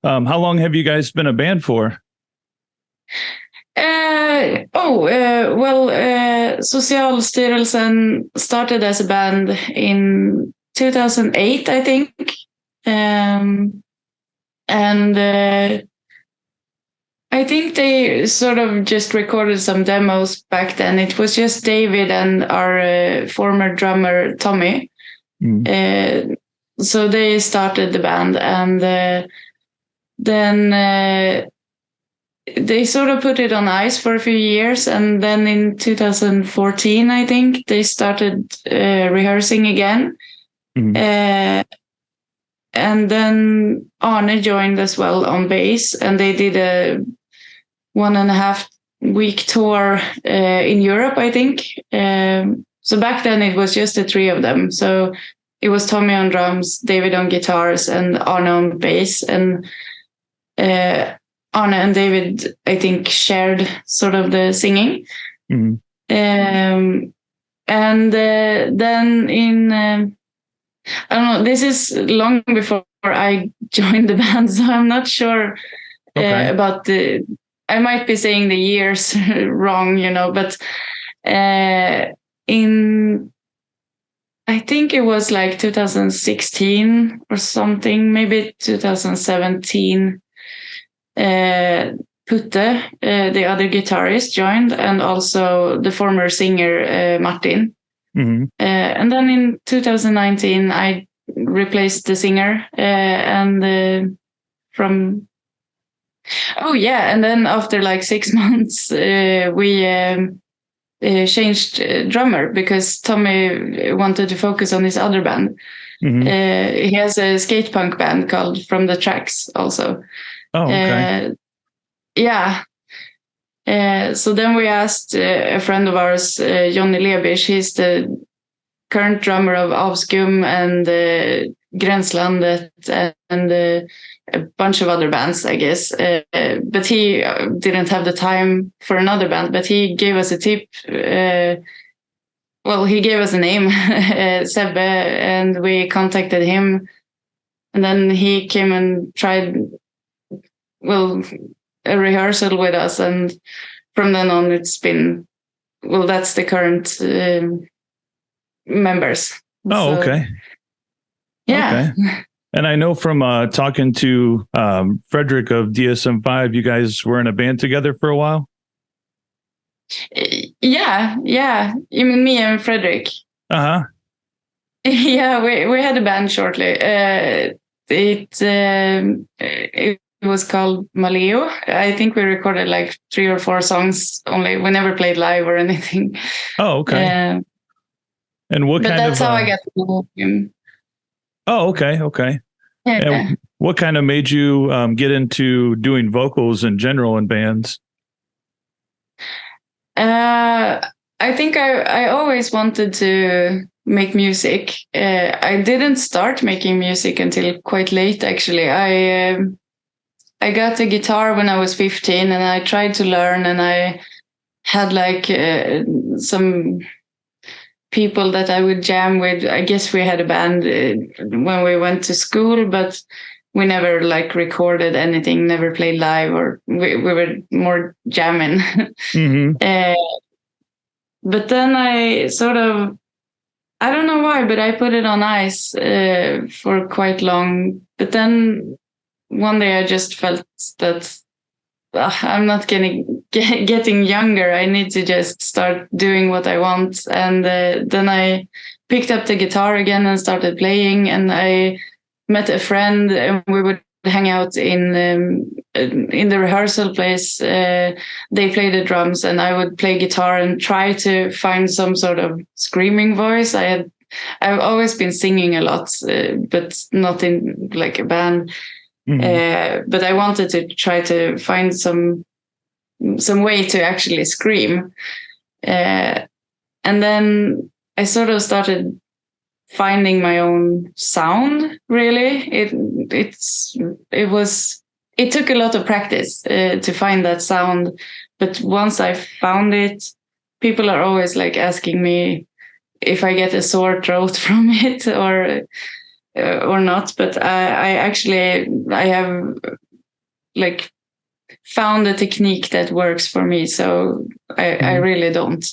How long have you guys been a band for? Socialstyrelsen started as a band in 2008, I think. And I think they sort of just recorded some demos back then. It was just David and our former drummer, Tommy. So they started the band, and then they sort of put it on ice for a few years, and then in 2014, I think, they started rehearsing again. And then Arne joined as well on bass, and they did a 1.5-week tour in Europe, I think. So back then it was just the three of them. So it was Tommy on drums, David on guitars, and Arne on bass. And Arne and David, I think, shared sort of the singing. And then in, I don't know, this is long before I joined the band, so I'm not sure about I might be saying the years wrong, but in, I think it was like 2016 or something, maybe 2017, Putte, the other guitarist, joined, and also the former singer, Martin. And then in 2019, I replaced the singer, and then after like 6 months, we changed drummer because Tommy wanted to focus on his other band. He has a skate punk band called From the Tracks also. Oh, okay. So then we asked a friend of ours, Johnny Lebisch. He's the current drummer of Avskum and Gränslandet and a bunch of other bands, I guess. But he didn't have the time for another band, but he gave us a tip. He gave us a name, Sebbe, and we contacted him. And then he came and tried, a rehearsal with us. And from then on, it's been, that's the current members. Oh, so, okay. Yeah. Okay. And I know from talking to Frederick of DSM-5, you guys were in a band together for a while? Yeah. You mean me and Frederick? Uh-huh. Yeah, we had a band shortly. It was called Maleo. I think we recorded like 3 or 4 songs only. We never played live or anything. Oh, okay. And what kind of... But that's how I got to know him. Oh, okay. Yeah. And what kind of made you get into doing vocals in general in bands? I think I always wanted to make music. I didn't start making music until quite late, actually. I got a guitar when I was 15, and I tried to learn, and I had like some people that I would jam with. I guess we had a band when we went to school, but we never like recorded anything, never played live, or we were more jamming. But then I sort of, I don't know why, but I put it on ice for quite long. But then one day I just felt that I'm not getting younger. I need to just start doing what I want. And then I picked up the guitar again and started playing. And I met a friend, and we would hang out in the rehearsal place. They played the drums, and I would play guitar and try to find some sort of screaming voice. I've always been singing a lot, but not in like a band. But I wanted to try to find some way to actually scream. And then I sort of started finding my own sound, really. It took a lot of practice to find that sound. But once I found it, people are always like asking me if I get a sore throat from it or not. But I have like found a technique that works for me. So I really don't.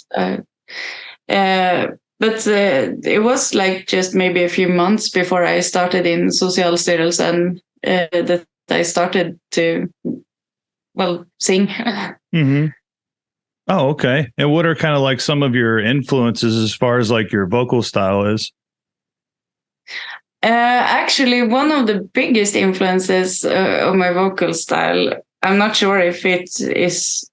But it was like just maybe a few months before I started in Socialstyrelsen that I started to, well, sing. Mm-hmm. Oh, okay. And what are kind of like some of your influences as far as like your vocal style is? Actually, one of the biggest influences of my vocal style, I'm not sure if it is,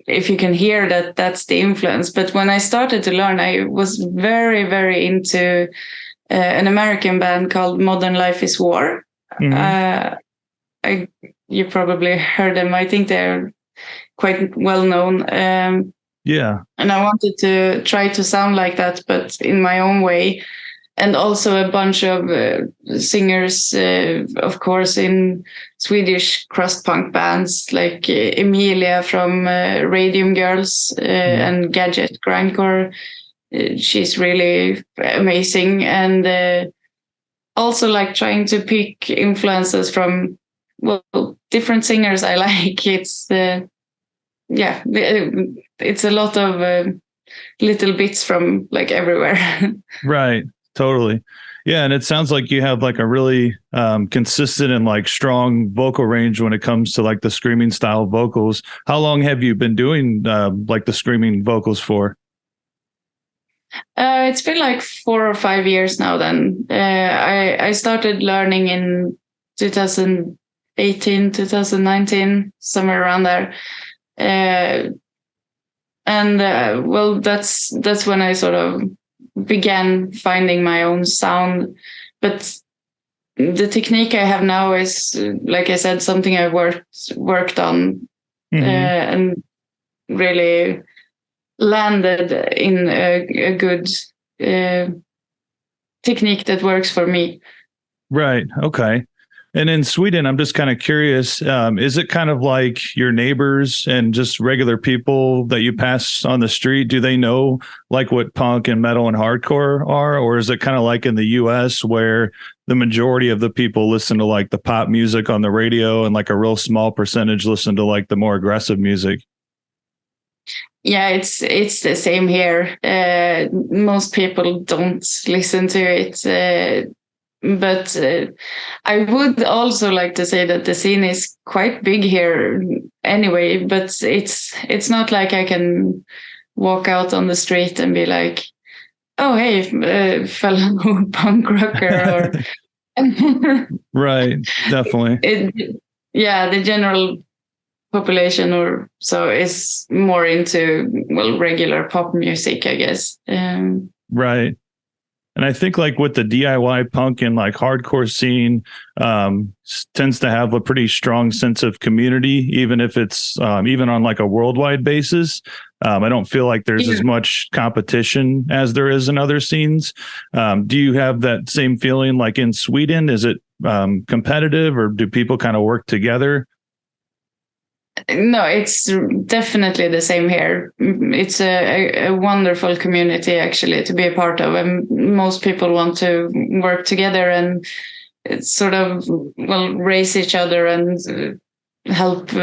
if you can hear that that's the influence, but when I started to learn, I was very, very into an American band called Modern Life is War. Mm-hmm. You probably heard them. I think they're quite well known. Yeah. And I wanted to try to sound like that, but in my own way. And also a bunch of singers, of course, in Swedish crust punk bands like Emilia from Radium Girls and Gadget Grindcore. She's really amazing. And also like trying to pick influences from, well, different singers I like. It's, it's a lot of little bits from like everywhere. Right. Totally. Yeah. And it sounds like you have like a really consistent and like strong vocal range when it comes to like the screaming style vocals. How long have you been doing like the screaming vocals for? It's been like 4 or 5 years now then. I started learning in 2018, 2019, somewhere around there. Well, that's when I sort of began finding my own sound. But the technique I have now is, like I said, something I worked on and really landed in a good technique that works for me. Right. Okay. And in Sweden, I'm just kind of curious, is it kind of like your neighbors and just regular people that you pass on the street? Do they know like what punk and metal and hardcore are? Or is it kind of like in the US where the majority of the people listen to like the pop music on the radio and like a real small percentage listen to like the more aggressive music? Yeah, it's the same here. Most people don't listen to it. But I would also like to say that the scene is quite big here anyway, but it's not like I can walk out on the street and be like, oh, hey, fellow punk rocker. Right, definitely. The general population or so is more into, well, regular pop music, I guess. Right. And I think like with the DIY punk and like hardcore scene tends to have a pretty strong sense of community, even if it's even on like a worldwide basis. I don't feel like there's as much competition as there is in other scenes. Do you have that same feeling like in Sweden? Is it competitive or do people kind of work together? No, it's definitely the same here. It's a wonderful community actually to be a part of, and most people want to work together and sort of, well, raise each other and help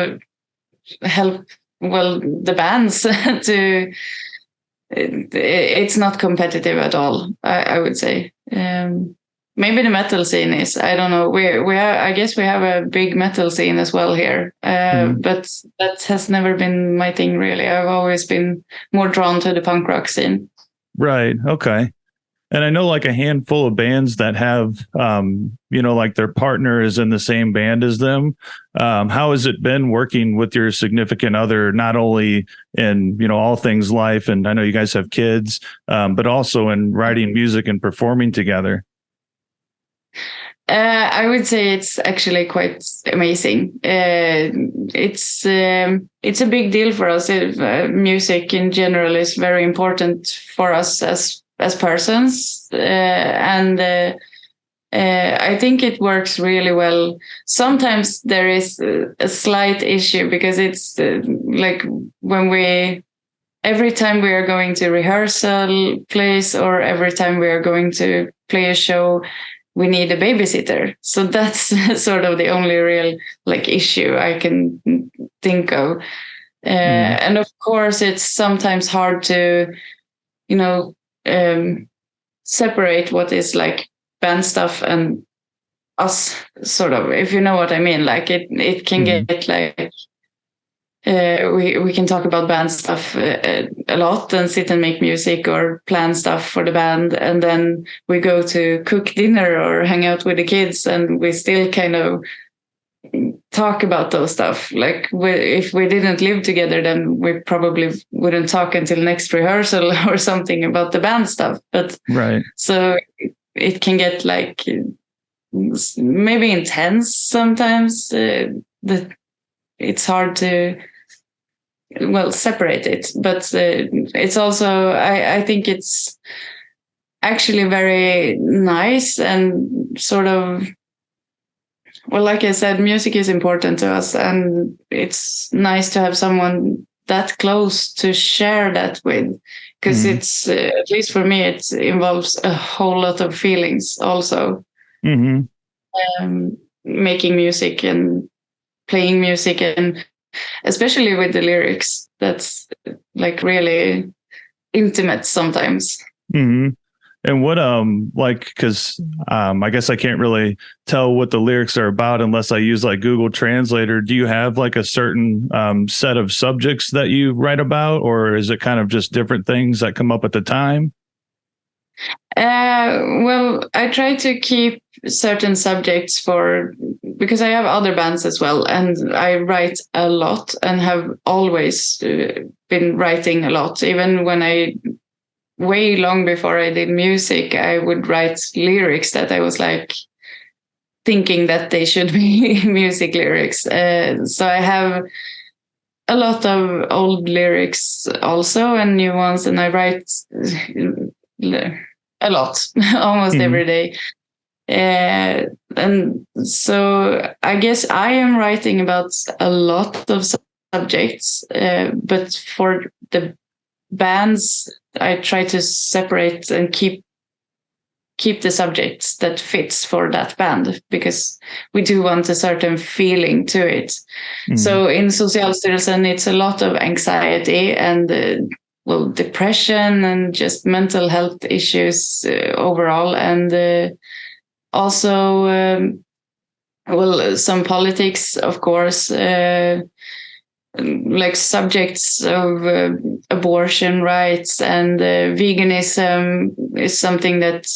well the bands to. It's not competitive at all, I would say. Maybe the metal scene is. I don't know. We have. I guess we have a big metal scene as well here, but that has never been my thing really. I've always been more drawn to the punk rock scene. Right. Okay. And I know like a handful of bands that have, like their partner is in the same band as them. How has it been working with your significant other, not only in, all things life, and I know you guys have kids, but also in writing music and performing together? I would say it's actually quite amazing. It's a big deal for us. Music in general is very important for us as persons, and I think it works really well. Sometimes there is a slight issue because it's like when every time we are going to rehearsal place or every time we are going to play a show, we need a babysitter. So that's sort of the only real like issue I can think of. And of course, it's sometimes hard to, you know, separate what is like band stuff and us, sort of, if you know what I mean. Like it can get like, we can talk about band stuff a lot and sit and make music or plan stuff for the band, and then we go to cook dinner or hang out with the kids, and we still kind of talk about those stuff. Like if we didn't live together, then we probably wouldn't talk until next rehearsal or something about the band stuff. But so it can get like maybe intense sometimes, that it's hard to separate it. But it's also, I think it's actually very nice and sort of, well, like I said, music is important to us, and it's nice to have someone that close to share that with, because it's, at least for me, it involves a whole lot of feelings also. Making music and playing music, and especially with the lyrics, that's like really intimate sometimes. And what, like, cause, I guess I can't really tell what the lyrics are about unless I use like Google Translator. Do you have like a certain, set of subjects that you write about, or is it kind of just different things that come up at the time? Well, I try to keep certain subjects because I have other bands as well, and I write a lot and have always been writing a lot. Even when way long before I did music, I would write lyrics that I was like thinking that they should be music lyrics. So I have a lot of old lyrics also, and new ones, and I write a lot, almost every day. And so I guess I am writing about a lot of subjects, but for the bands, I try to separate and keep the subjects that fits for that band, because we do want a certain feeling to it. So in Socialstyrelsen, it's a lot of anxiety and depression and just mental health issues overall, and also some politics, of course, like subjects of abortion rights, and veganism is something that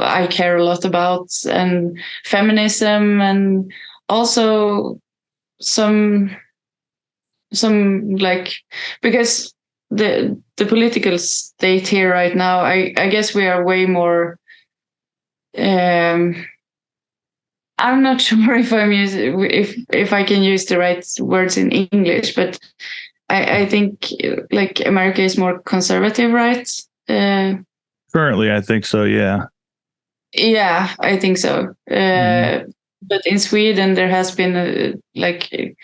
I care a lot about, and feminism, and also some like, because the political state here right now, I guess we are way more, I'm not sure if if I can use the right words in English, but I think like America is more conservative, right? Currently, I think so. Yeah. Yeah, I think so. But in Sweden, there has been like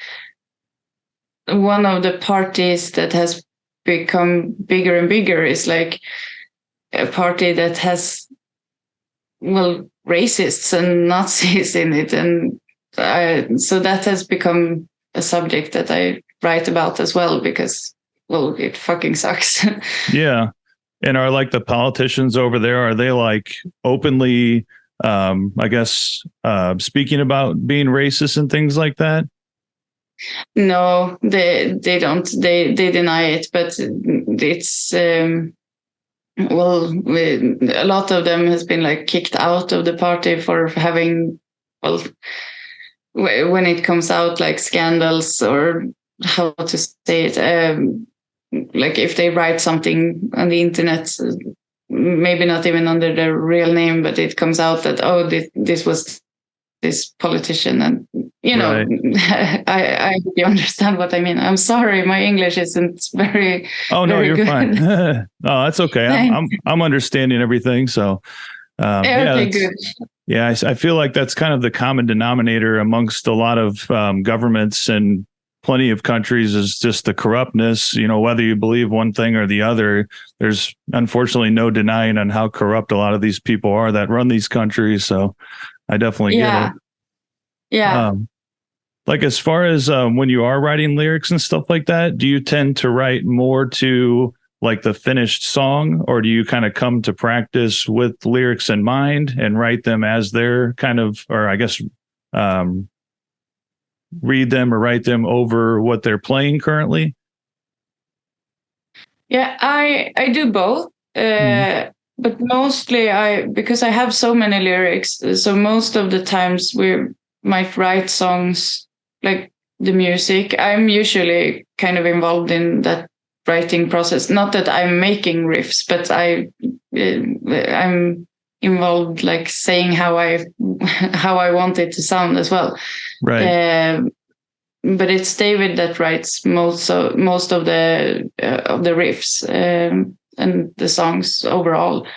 one of the parties that has become bigger and bigger is like a party that has, racists and Nazis in it, and so that has become a subject that I write about as well, because it fucking sucks. Yeah. And are like the politicians over there, are they like openly, I guess, speaking about being racist and things like that? No, they don't. They deny it, but it's a lot of them has been like kicked out of the party for having, when it comes out like scandals, or how to say it, like if they write something on the internet, maybe not even under their real name, but it comes out that this was this politician, and Right. I hope you understand what I mean. I'm sorry, my English isn't very. Oh no, very you're good. fine. No, that's okay. I'm understanding everything. So, okay, good. Yeah, I feel like that's kind of the common denominator amongst a lot of governments and plenty of countries is just the corruptness. Whether you believe one thing or the other, there's unfortunately no denying on how corrupt a lot of these people are that run these countries. So I definitely get it. Yeah. Like as far as when you are writing lyrics and stuff like that, do you tend to write more to like the finished song, or do you kind of come to practice with lyrics in mind and write them as they're kind of, or I guess, read them or write them over what they're playing currently? Yeah, I do both. But mostly because I have so many lyrics, so most of the times we might write songs like the music. I'm usually kind of involved in that writing process. Not that I'm making riffs, but I'm involved, like saying how I want it to sound as well. Right. But it's David that writes most of the riffs and the songs overall.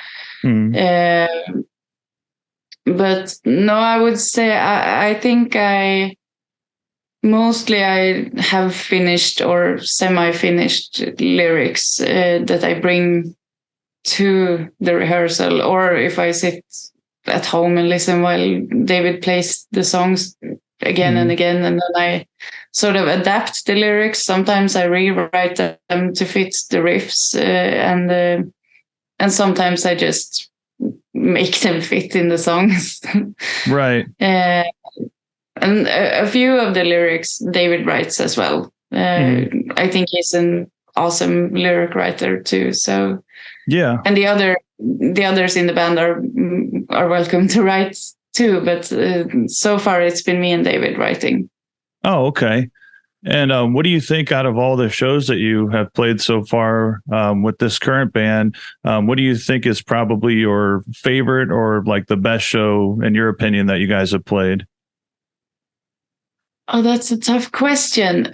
But no, I would say I think I have finished or semi-finished lyrics that I bring to the rehearsal, or if I sit at home and listen while David plays the songs again and again, and then I sort of adapt the lyrics. Sometimes I rewrite them to fit the riffs, and sometimes I just make them fit in the songs. Right. And a few of the lyrics David writes as well. I think he's an awesome lyric writer too. So yeah, and the others in the band are welcome to write too. But so far it's been me and David writing. Oh, okay. And what do you think out of all the shows that you have played so far with this current band? What do you think is probably your favorite or like the best show in your opinion that you guys have played? Oh, that's a tough question.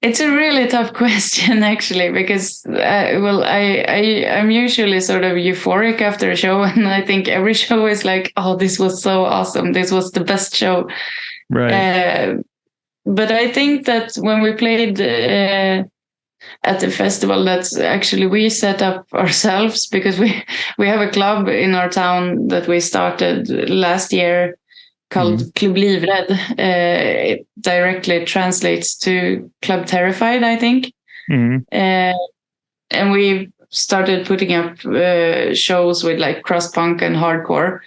It's a really tough question, actually, because I'm usually sort of euphoric after a show, and I think every show is like, oh, this was so awesome, this was the best show. Right. But I think that when we played at the festival, that's actually we set up ourselves, because we have a club in our town that we started last year called Club Livrädd. It directly translates to Club Terrified, I think. And we started putting up shows with like cross punk and hardcore.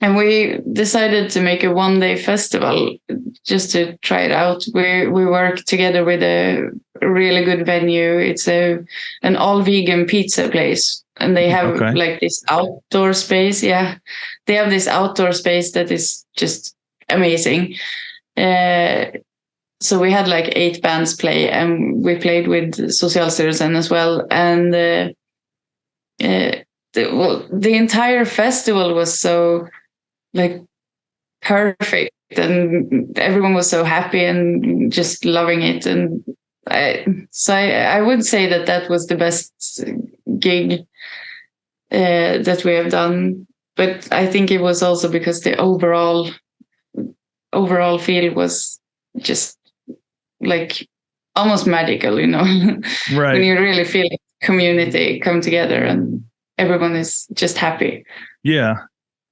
And we decided to make a one-day festival just to try it out. We work together with a really good venue. It's an all-vegan pizza place. And they have like this outdoor space. Yeah, they have this outdoor space that is just amazing. So we had like 8 bands play, and we played with Socialstyrelsen as well. And the entire festival was so like perfect, and everyone was so happy and just loving it. And I would say that was the best gig that we have done. But I think it was also because the overall feel was just like almost magical, Right. When you really feel the community come together and everyone is just happy. Yeah.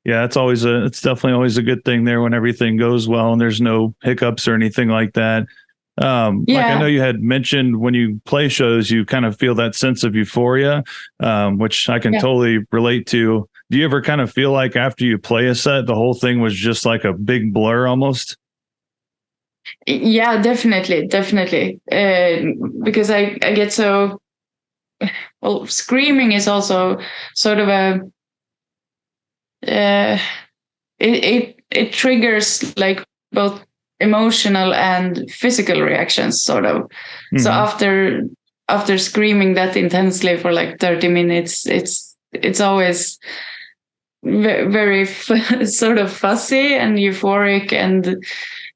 It's definitely always a good thing there when everything goes well and there's no hiccups or anything like that. Like I know you had mentioned when you play shows, you kind of feel that sense of euphoria, which I can totally relate to. Do you ever kind of feel like after you play a set, the whole thing was just like a big blur almost? Yeah, definitely. Because I get so, well, screaming is also sort of it triggers like both emotional and physical reactions, sort of. So after screaming that intensely for like 30 minutes, it's always very sort of fuzzy and euphoric and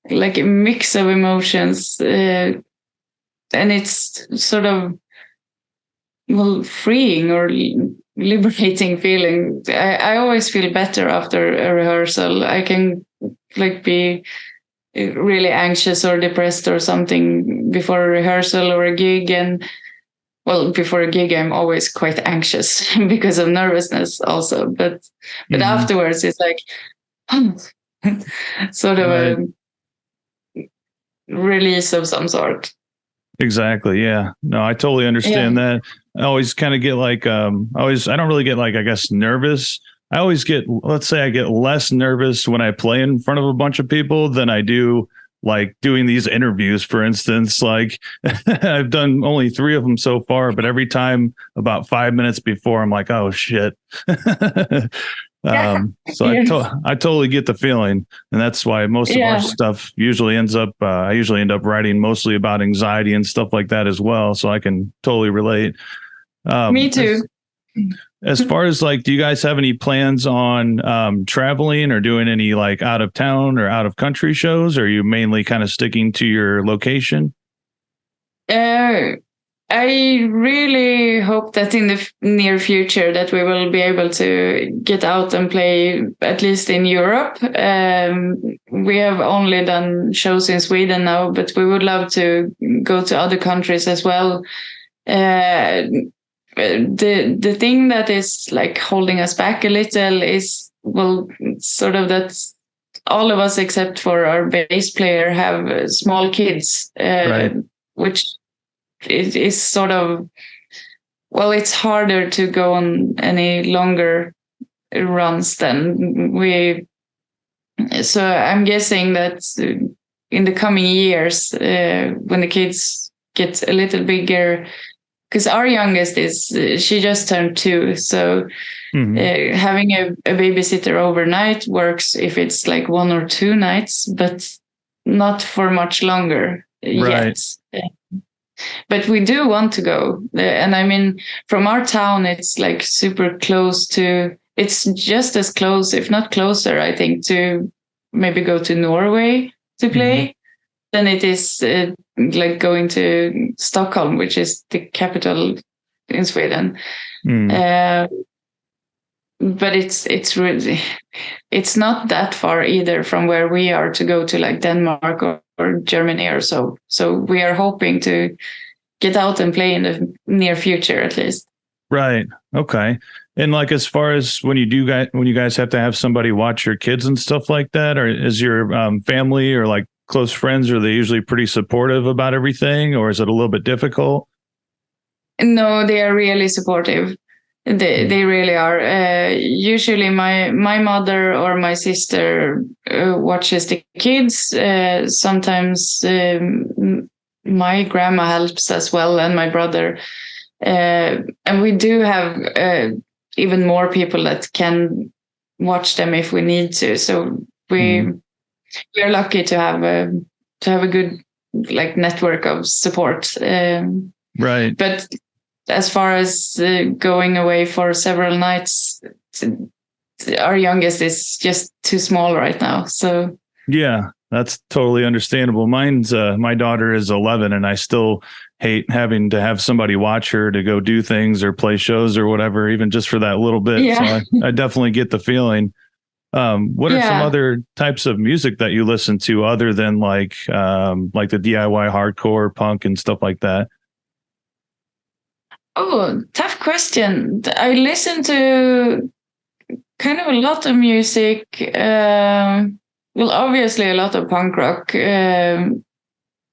like a mix of emotions, and it's sort of freeing or liberating feeling. I always feel better after a rehearsal. I can like be really anxious or depressed or something before a rehearsal or a gig, and before a gig I'm always quite anxious because of nervousness also, but afterwards it's like sort of Right. a release of some sort. Exactly. Yeah. No, I totally understand that. I always kind of get like, I don't really get like, I guess, nervous. I always get, let's say I get less nervous when I play in front of a bunch of people than I do like doing these interviews, for instance. Like I've done only 3 of them so far, but every time about 5 minutes before, I'm like, oh shit. So I totally get the feeling, and that's why most of our stuff usually ends up. I usually end up writing mostly about anxiety and stuff like that as well. So I can totally relate. Me too. As far as like, do you guys have any plans on traveling or doing any like out of town or out of country shows? Or are you mainly kind of sticking to your location? I really hope that in the near future that we will be able to get out and play, at least in Europe. We have only done shows in Sweden now, but we would love to go to other countries as well. The thing that is like holding us back a little is, sort of that all of us except for our bass player have small kids, Right. which it is sort of, it's harder to go on any longer runs than we. So I'm guessing that in the coming years, when the kids get a little bigger, because our youngest she just turned 2, so having a babysitter overnight works if it's like 1 or 2 nights, but not for much longer yet. But we do want to go. And I mean, from our town, it's like super close to, it's just as close, if not closer, I think, to maybe go to Norway to play than it is like going to Stockholm, which is the capital in Sweden. But it's really, it's not that far either from where we are to go to like Denmark or Germany or so. So we are hoping to get out and play in the near future, at least. Right. Okay. And like, as far as when you guys have to have somebody watch your kids and stuff like that, or is your family or like close friends, are they usually pretty supportive about everything, or is it a little bit difficult? No, they are really supportive. They really are. Usually my mother or my sister watches the kids. Sometimes my grandma helps as well, and my brother. And we do have even more people that can watch them if we need to. So we are lucky to have a good like network of support. Right. But as far as going away for several nights, our youngest is just too small right now. So yeah, that's totally understandable. Mine's my daughter is 11, and I still hate having to have somebody watch her to go do things or play shows or whatever, even just for that little bit. Yeah. So I definitely get the feeling. What are some other types of music that you listen to other than like the DIY hardcore punk and stuff like that? Oh, tough question. I listen to kind of a lot of music. Obviously a lot of punk rock. And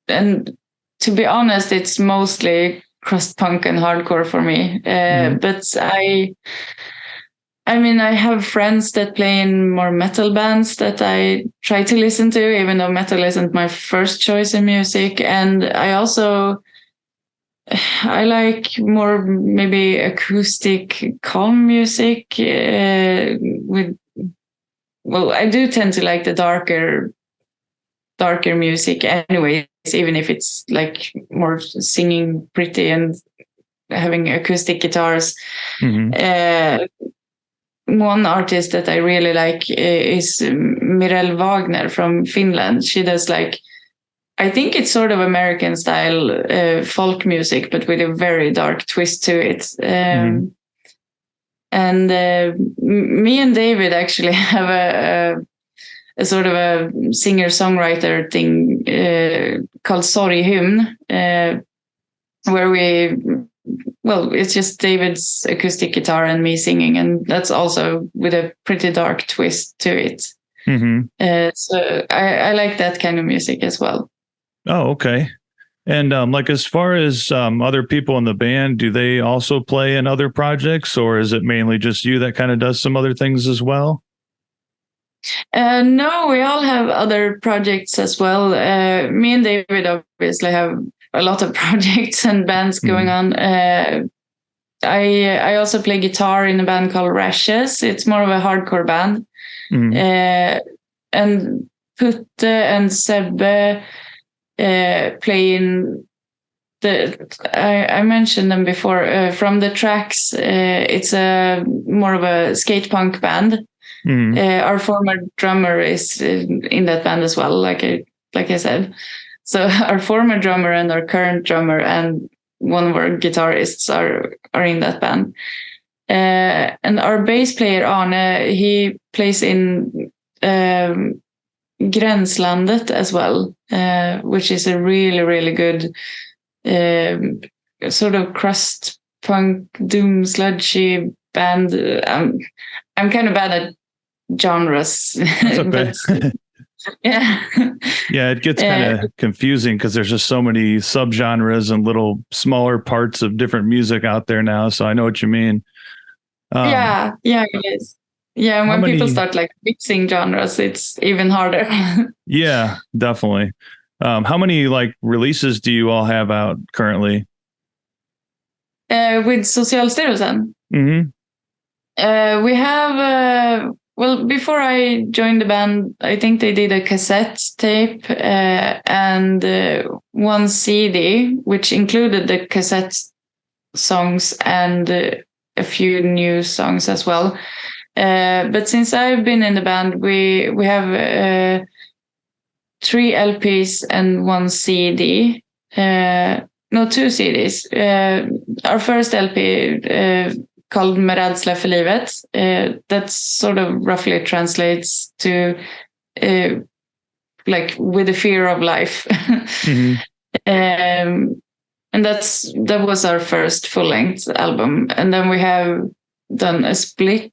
to be honest, it's mostly crust punk and hardcore for me. But I mean, I have friends that play in more metal bands that I try to listen to, even though metal isn't my first choice in music. And I like more maybe acoustic, calm music. I do tend to like the darker music, anyways, even if it's like more singing pretty and having acoustic guitars. One artist that I really like is Mirel Wagner from Finland. She does like I think it's sort of American style folk music, but with a very dark twist to it. And me and David actually have a sort of a singer-songwriter thing called Sorghymn, where it's just David's acoustic guitar and me singing, and that's also with a pretty dark twist to it. So I like that kind of music as well. Oh, okay. And like as far as other people in the band, do they also play in other projects, or is it mainly just you that kind of does some other things as well? No, we all have other projects as well. Me and David obviously have a lot of projects and bands going on. I also play guitar in a band called Rashes. It's more of a hardcore band. And Putte and Sebbe play in I mentioned them before. From the tracks, it's a more of a skate punk band. Our former drummer is in that band as well, like I said. So our former drummer and our current drummer and one of our guitarists are in that band. And our bass player Arne, he plays in Gränslandet as well, which is a really, really good sort of crust punk doom sludgy band. I'm kind of bad at genres. That's okay. Yeah. Yeah, it gets kind of confusing because there's just so many subgenres and little smaller parts of different music out there now. So I know what you mean. Yeah, it is. Yeah, and when people start like mixing genres, it's even harder. Yeah, definitely. How many like releases do you all have out currently? With Socialstyrelsen? We have, before I joined the band, I think they did a cassette tape and one CD, which included the cassette songs and a few new songs as well. But since I've been in the band, we have 3 LPs and 1 CD. No, 2 CDs. Our first LP called Med rädsla för livet. That sort of roughly translates to like with the fear of life. And that was our first full-length album. And then we have done a split.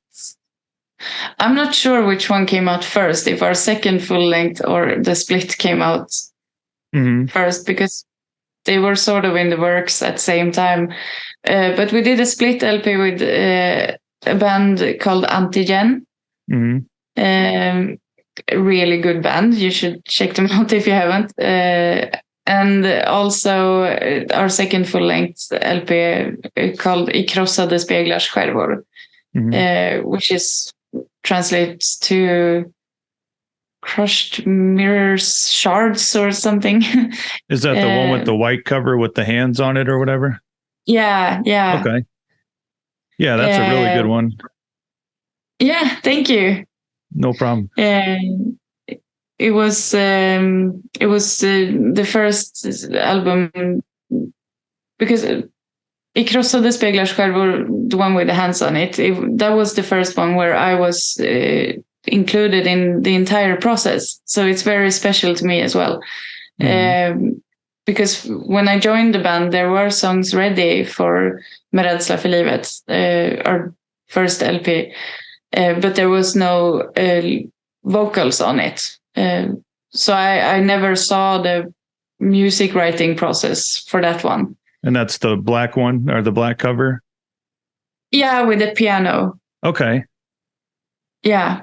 I'm not sure which one came out first, if our second full-length or the split came out first, because they were sort of in the works at the same time. But we did a split LP with a band called Antigen. A really good band. You should check them out if you haven't. And also our second full-length LP called I krossade speglars skärvor, which translates to crushed mirrors shards or something. Is that the one with the white cover with the hands on it or whatever? Yeah. Okay. Yeah, that's a really good one. Yeah, thank you. No problem. It was the first album, because I krossade speglars skärvor, the one with the hands on it, that was the first one where I was included in the entire process. So it's very special to me as well. Because when I joined the band, there were songs ready for Med rädsla för livet, our first LP, but there was no vocals on it. So I never saw the music writing process for that one. And that's the black one, or the black cover? Yeah, with the piano. Okay. Yeah.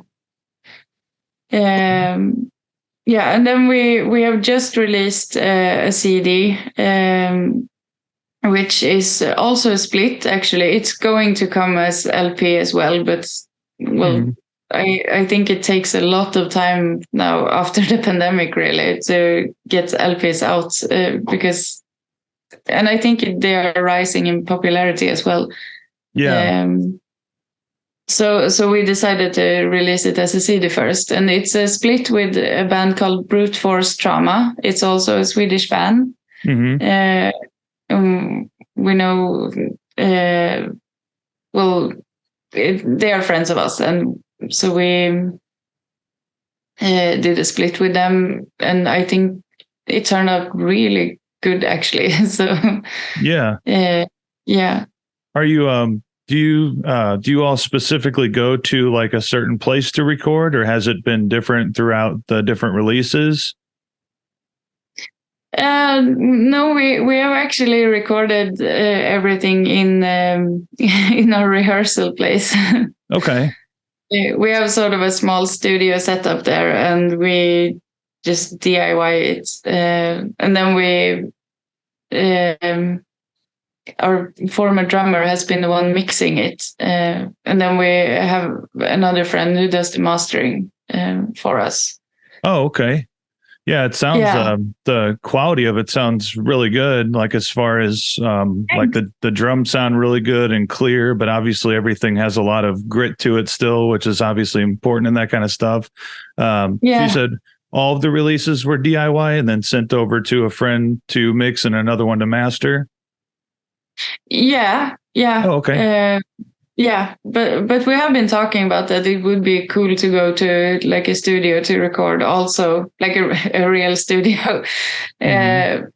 And then we have just released a CD, which is also a split. Actually, it's going to come as LP as well, but I think it takes a lot of time now after the pandemic, really, to get LPs out because, and I think they are rising in popularity as well. Yeah. so we decided to release it as a CD first, and it's a split with a band called Brute Force Trauma. It's also a Swedish band. We know, well, they are friends of us, and so we did a split with them, and I think it turned out really good, actually. So yeah. Yeah. Are you do you all specifically go to like a certain place to record, or has it been different throughout the different releases? No, we have actually recorded everything in in our rehearsal place. Okay. We have sort of a small studio set up there, and we just DIY it. And then our former drummer has been the one mixing it. And then we have another friend who does the mastering for us. Oh, okay. Yeah, it sounds the quality of it sounds really good. Like as far as like the drums sound really good and clear, but obviously everything has a lot of grit to it still, which is obviously important in that kind of stuff. So you said all of the releases were DIY and then sent over to a friend to mix and another one to master. Yeah. Oh, okay. Yeah, but we have been talking about that. It would be cool to go to like a studio to record, also like a real studio. But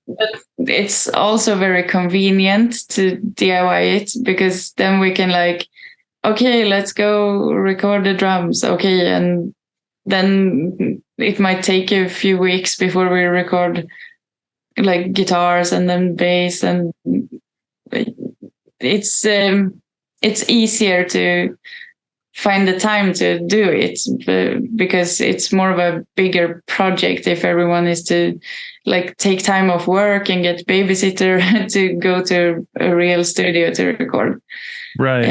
it's also very convenient to DIY it, because then we can like, okay, let's go record the drums. Okay, and then it might take a few weeks before we record like guitars and then bass, and it's easier to find the time to do it, because it's more of a bigger project if everyone is to like take time off work and get babysitter to go to a real studio to record. Right.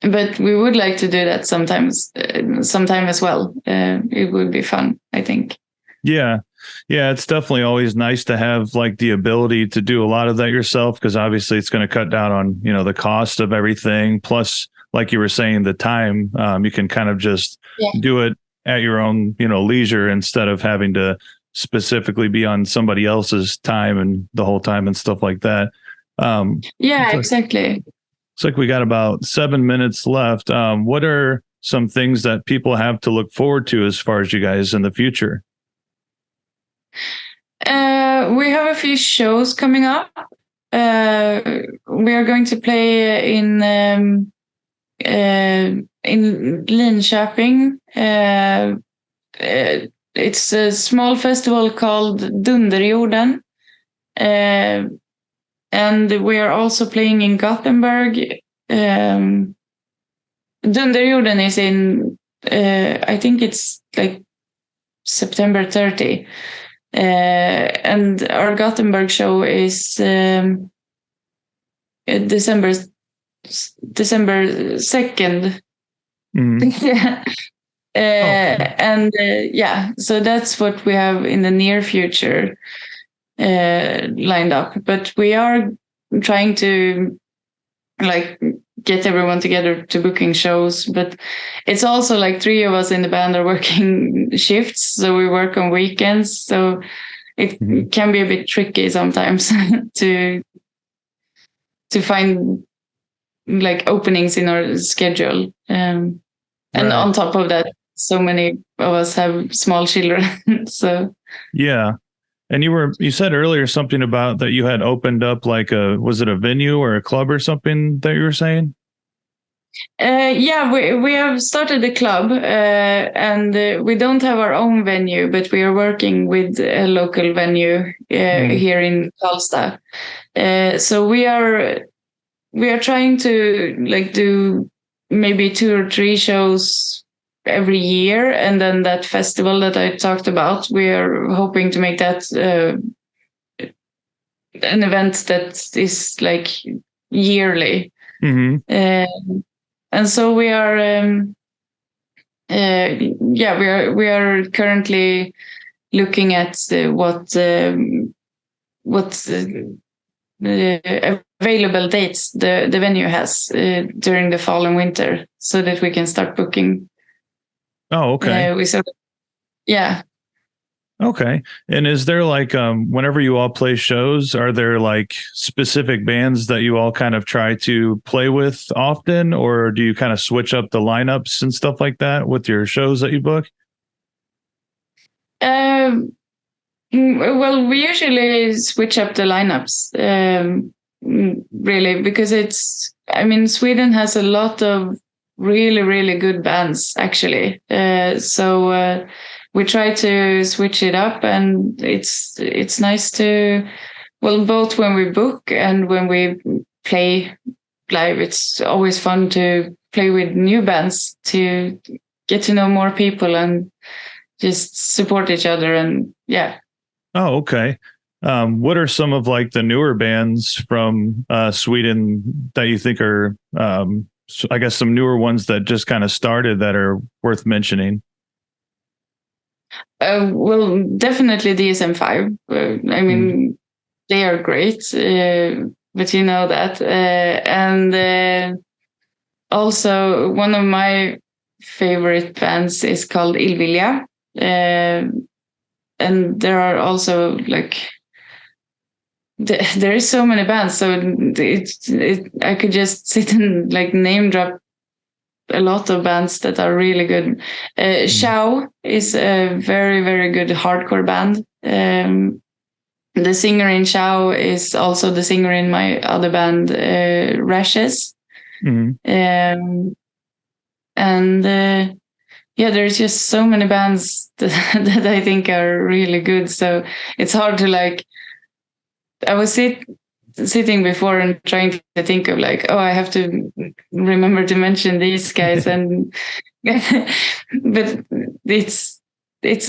But we would like to do that sometime as well. It would be fun, I think. Yeah. Yeah, it's definitely always nice to have like the ability to do a lot of that yourself, because obviously it's going to cut down on, the cost of everything. Plus, like you were saying, the time, you can kind of just do it at your own, leisure, instead of having to specifically be on somebody else's time and the whole time and stuff like that. Exactly. It's like we got about 7 minutes left. What are some things that people have to look forward to as far as you guys in the future? We have a few shows coming up. We are going to play in Linköping. It's a small festival called Dunderjorden. And we are also playing in Gothenburg. Dunderjorden is in, I think it's like September 30. And our Gothenburg show is December 2nd. Yeah. So that's what we have in the near future lined up. But we are trying to like get everyone together to booking shows, but it's also like 3 of us in the band are working shifts, so we work on weekends, so it can be a bit tricky sometimes to find like openings in our schedule, and on top of that, so many of us have small children. So and you said earlier something about that you had opened up like was it a venue or a club or something that you were saying? We have started a club, and we don't have our own venue, but we are working with a local venue here in Karlstad. So we are trying to like do maybe 2 or 3 shows every year, and then that festival that I talked about, we are hoping to make that an event that is like yearly. And so we are we are currently looking at what available dates the venue has during the fall and winter, so that we can start booking. Oh, okay. Yeah. Okay. And is there like, whenever you all play shows, are there like specific bands that you all kind of try to play with often, or do you kind of switch up the lineups and stuff like that with your shows that you book? Well, we usually switch up the lineups, really, because Sweden has a lot of really, really good bands, actually. So we try to switch it up, and it's nice to, well, both when we book and when we play live, it's always fun to play with new bands, to get to know more people and just support each other. And yeah. Oh, okay. What are some of like the newer bands from Sweden that you think are, I guess, some newer ones that just kind of started that are worth mentioning? Well, definitely DSM-5. They are great, but you know that. And also, one of my favorite bands is called Illvilja. And there are also like, there is so many bands, so I could just sit and like name drop a lot of bands that are really good. Shao is a very, very good hardcore band. The singer in Shao is also the singer in my other band, Rashes. Yeah, there's just so many bands that I think are really good. So it's hard to like, I was sitting before and trying to think of like, oh, I have to remember to mention these guys. And but it's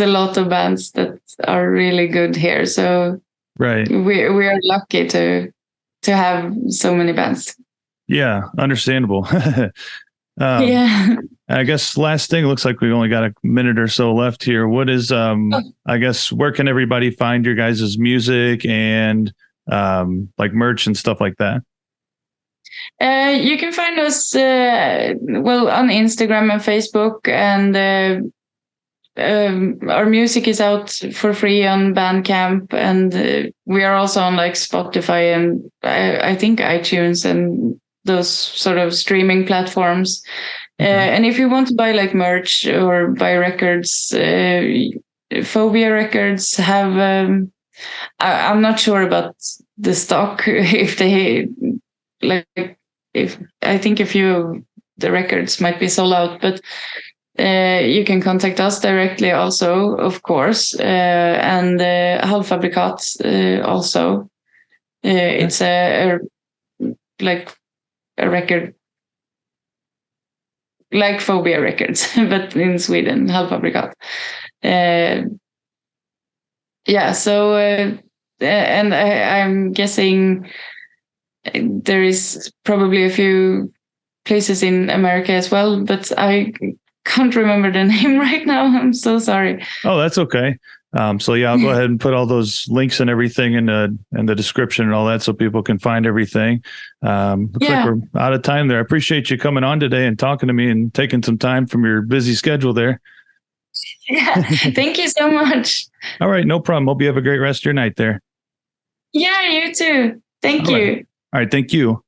a lot of bands that are really good here. So right, we are lucky to have so many bands. Yeah, understandable. Yeah. I guess last thing, looks like we've only got a minute or so left here. What is, I guess, where can everybody find your guys' music and like merch and stuff like that? You can find us, well, on Instagram and Facebook, and our music is out for free on Bandcamp, and we are also on like Spotify and I think iTunes and those sort of streaming platforms. And if you want to buy like merch or buy records, Phobia Records have, I'm not sure about the stock, if they like, if I think a few of the records might be sold out, but you can contact us directly also, of course, and Halvfabrikat also. It's a record like Phobia Records, but in Sweden, Halvfabrikat. Yeah, so and I'm guessing there is probably a few places in America as well, but I can't remember the name right now. I'm so sorry. Oh, that's okay. So yeah, I'll go ahead and put all those links and everything in the description and all that, so people can find everything. Looks like we're out of time there. I appreciate you coming on today and talking to me and taking some time from your busy schedule there. Yeah, thank you so much. All right, no problem. Hope you have a great rest of your night there. Yeah, you too. Thank you. All right, thank you.